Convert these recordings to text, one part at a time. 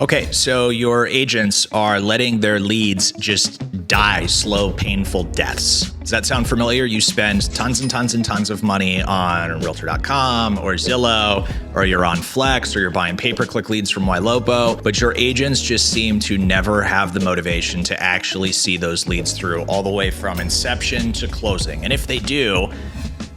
Okay, so your agents are letting their leads just die slow, painful deaths. Does that sound familiar? You spend tons and tons and tons of money on Realtor.com or Zillow, or you're on Flex, or you're buying pay-per-click leads from Ylopo, but your agents just seem to never have the motivation to actually see those leads through all the way from inception to closing. And if they do,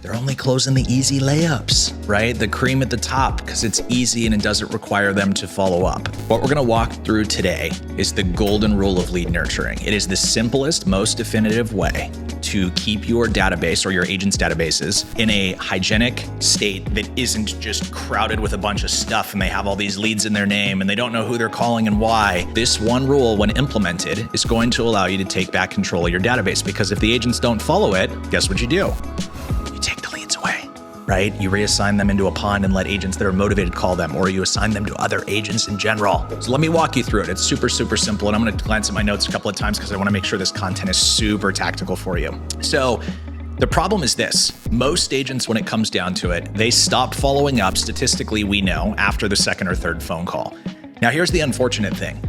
they're only closing the easy layups, right? The cream at the top, because it's easy and it doesn't require them to follow up. What we're gonna walk through today is the golden rule of lead nurturing. It is the simplest, most definitive way to keep your database or your agent's databases in a hygienic state that isn't just crowded with a bunch of stuff and they have all these leads in their name and they don't know who they're calling and why. This one rule, when implemented, is going to allow you to take back control of your database, because if the agents don't follow it, guess what you do? You take the leads away, right? You reassign them into a pond and let agents that are motivated call them, or you assign them to other agents in general. So let me walk you through it. It's super, super simple. And I'm going to glance at my notes a couple of times because I want to make sure this content is super tactical for you. So the problem is this: most agents, when it comes down to it, they stop following up, statistically we know, after the second or third phone call. Now here's the unfortunate thing.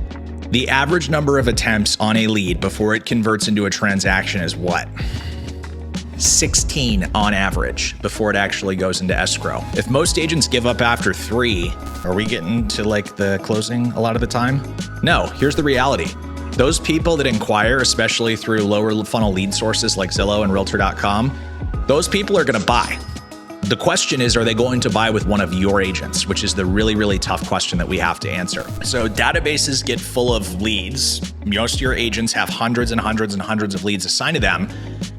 The average number of attempts on a lead before it converts into a transaction is what? 16 on average before it actually goes into escrow. If most agents give up after 3, are we getting to like the closing a lot of the time? No, here's the reality. Those people that inquire, especially through lower funnel lead sources like Zillow and Realtor.com, those people are gonna buy. The question is, are they going to buy with one of your agents, which is the really, really tough question that we have to answer. So databases get full of leads. Most of your agents have hundreds and hundreds and hundreds of leads assigned to them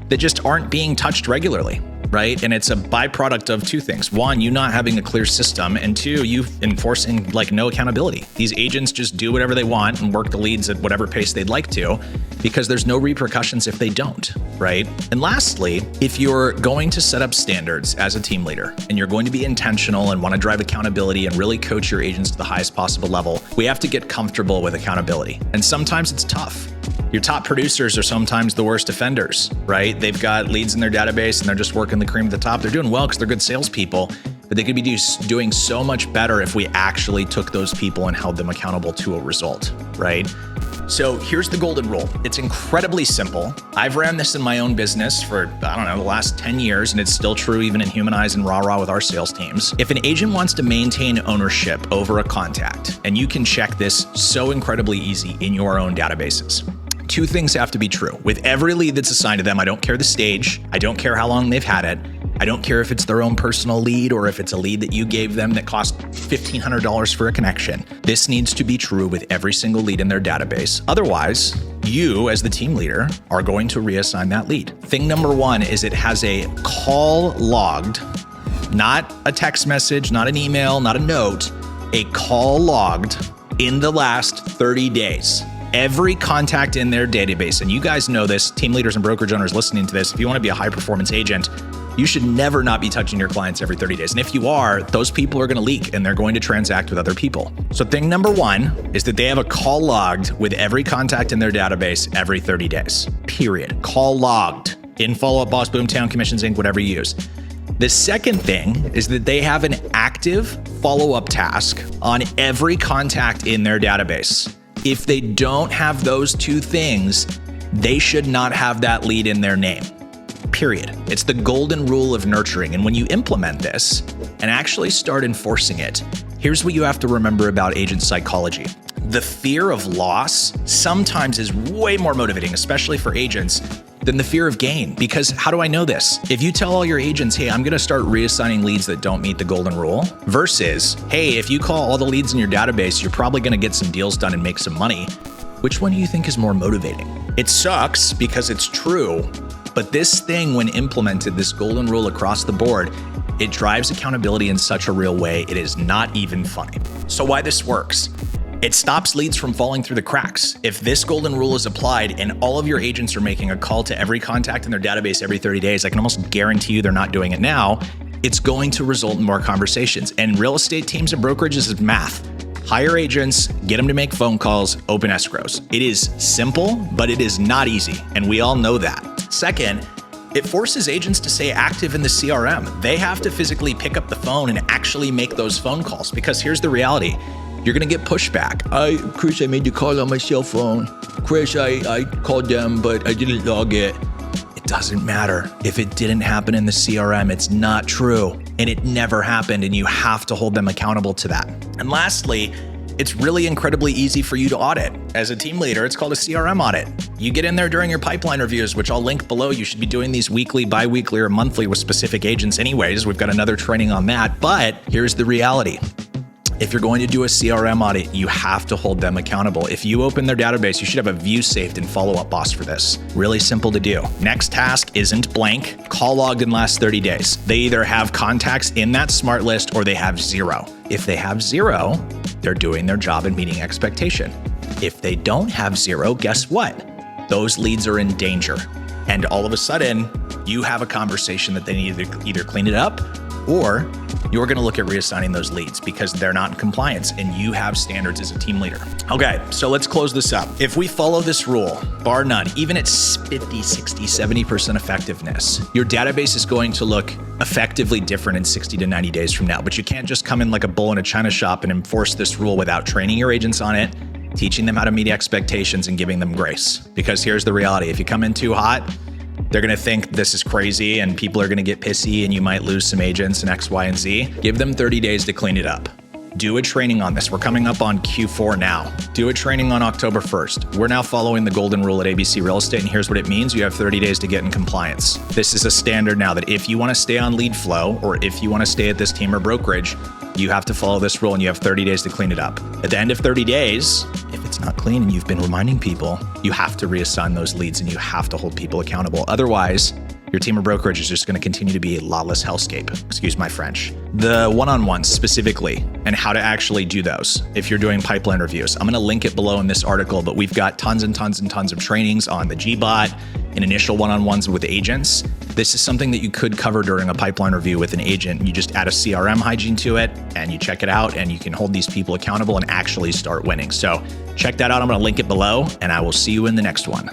that just aren't being touched regularly, right? And it's a byproduct of two things. One, you not having a clear system, and two, you enforcing like no accountability. These agents just do whatever they want and work the leads at whatever pace they'd like to, because there's no repercussions if they don't, right? And lastly, if you're going to set up standards as a team leader and you're going to be intentional and want to drive accountability and really coach your agents to the highest possible level, we have to get comfortable with accountability. And sometimes it's tough. Your top producers are sometimes the worst offenders, right? They've got leads in their database and they're just working the cream at the top. They're doing well because they're good salespeople, but they could be doing so much better if we actually took those people and held them accountable to a result, right? So here's the golden rule. It's incredibly simple. I've ran this in my own business for, I don't know, the last 10 years, and it's still true even in Humanize and Rah with our sales teams. If an agent wants to maintain ownership over a contact, and you can check this so incredibly easy in your own databases, two things have to be true. With every lead that's assigned to them, I don't care the stage, I don't care how long they've had it, I don't care if it's their own personal lead or if it's a lead that you gave them that cost $1,500 for a connection. This needs to be true with every single lead in their database. Otherwise, you as the team leader are going to reassign that lead. Thing number one is it has a call logged, not a text message, not an email, not a note, a call logged in the last 30 days. Every contact in their database, and you guys know this, team leaders and brokerage owners listening to this, if you want to be a high performance agent, you should never not be touching your clients every 30 days. And if you are, those people are going to leak and they're going to transact with other people. So thing number one is that they have a call logged with every contact in their database every 30 days, period. Call logged in Follow-Up Boss, Boomtown, Commissions Inc., whatever you use. The second thing is that they have an active follow-up task on every contact in their database. If they don't have those two things, they should not have that lead in their name, period. It's the golden rule of nurturing. And when you implement this and actually start enforcing it, here's what you have to remember about agent psychology. The fear of loss sometimes is way more motivating, especially for agents, than the fear of gain. Because how do I know this? If you tell all your agents, hey, I'm gonna start reassigning leads that don't meet the golden rule, versus, hey, if you call all the leads in your database, you're probably gonna get some deals done and make some money, which one do you think is more motivating? It sucks because it's true, but this thing, when implemented, this golden rule across the board, it drives accountability in such a real way, it is not even funny. So why this works? It stops leads from falling through the cracks. If this golden rule is applied and all of your agents are making a call to every contact in their database every 30 days, I can almost guarantee you they're not doing it now, it's going to result in more conversations. And real estate teams and brokerages is math. Hire agents, get them to make phone calls, open escrows. It is simple, but it is not easy, and we all know that. Second, it forces agents to stay active in the CRM. They have to physically pick up the phone and actually make those phone calls, because here's the reality. you're going to get pushback. Chris, I made the call on my cell phone. Chris, I called them, but I didn't log it. It doesn't matter. If it didn't happen in the CRM, it's not true. And it never happened, and you have to hold them accountable to that. And lastly, it's really incredibly easy for you to audit. As a team leader, it's called a CRM audit. You get in there during your pipeline reviews, which I'll link below. You should be doing these weekly, bi-weekly, or monthly with specific agents anyways. We've got another training on that. But here's the reality. If you're going to do a CRM audit, you have to hold them accountable. If you open their database, you should have a view saved in Follow Up Boss for this. Really simple to do. Next task isn't blank. Call logged in last 30 days. They either have contacts in that smart list or they have 0. If they have 0, they're doing their job and meeting expectation. If they don't have 0, guess what? Those leads are in danger. And all of a sudden, you have a conversation that they need to either clean it up or you're going to look at reassigning those leads because they're not in compliance and you have standards as a team leader. Okay, so let's close this up. If we follow this rule, bar none, even at 50, 60, 70% effectiveness, your database is going to look effectively different in 60 to 90 days from now. But you can't just come in like a bull in a china shop and enforce this rule without training your agents on it, teaching them how to meet expectations and giving them grace. Because here's the reality. If you come in too hot, they're going to think this is crazy and people are going to get pissy and you might lose some agents and X, Y, and Z. Give them 30 days to clean it up. Do a training on this. We're coming up on Q4 now. Do a training on October 1st. We're now following the golden rule at ABC Real Estate, and here's what it means. You have 30 days to get in compliance. This is a standard now that if you want to stay on lead flow or if you want to stay at this team or brokerage, you have to follow this rule and you have 30 days to clean it up. At the end of 30 days, if it's not clean and you've been reminding people, you have to reassign those leads and you have to hold people accountable. Otherwise, your team or brokerage is just going to continue to be a lawless hellscape. Excuse my French. The one-on-ones specifically and how to actually do those if you're doing pipeline reviews. I'm going to link it below in this article, but we've got tons and tons and tons of trainings on the GBot and initial one-on-ones with agents. This is something that you could cover during a pipeline review with an agent. You just add a CRM hygiene to it and you check it out and you can hold these people accountable and actually start winning. So check that out. I'm going to link it below and I will see you in the next one.